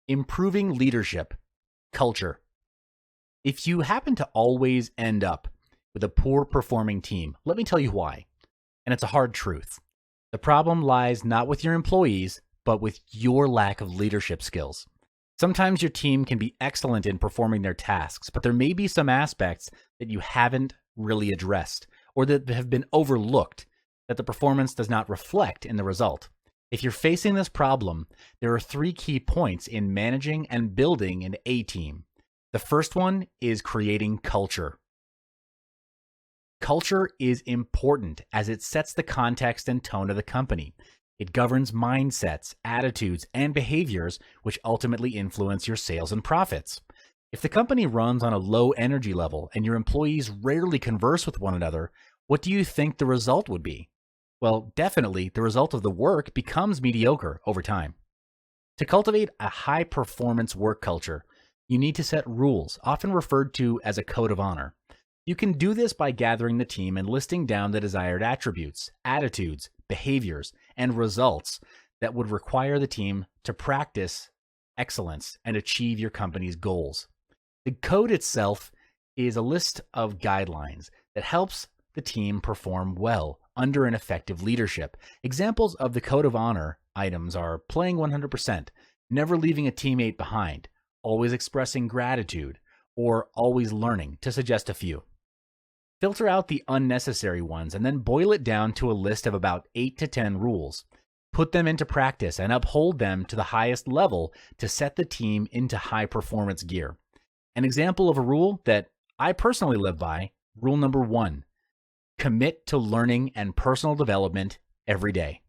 Improving leadership, culture. If you happen to always end up with a poor performing team, let me tell you why. And it's a hard truth. The problem lies not with your employees, but with your lack of leadership skills. Sometimes your team can be excellent in performing their tasks, but there may be some aspects that you haven't really addressed or that have been overlooked that the performance does not reflect in the result. If you're facing this problem, there are 3 key points in managing and building an A team. The first one is creating culture. Culture is important as it sets the context and tone of the company. It governs mindsets, attitudes, and behaviors which ultimately influence your sales and profits. If the company runs on a low energy level and your employees rarely converse with one another, what do you think the result would be? Well, definitely the result of the work becomes mediocre over time. To cultivate a high-performance work culture, you need to set rules, often referred to as a code of honor. You can do this by gathering the team and listing down the desired attributes, attitudes, behaviors, and results that would require the team to practice excellence and achieve your company's goals. The code itself is a list of guidelines that helps the team perform well under an effective leadership. Examples of the code of honor items are playing 100%, never leaving a teammate behind, always expressing gratitude, or always learning, to suggest a few. Filter out the unnecessary ones and then boil it down to a list of about 8 to 10 rules. Put them into practice and uphold them to the highest level to set the team into high performance gear. An example of a rule that I personally live by, rule number 1, commit to learning and personal development every day.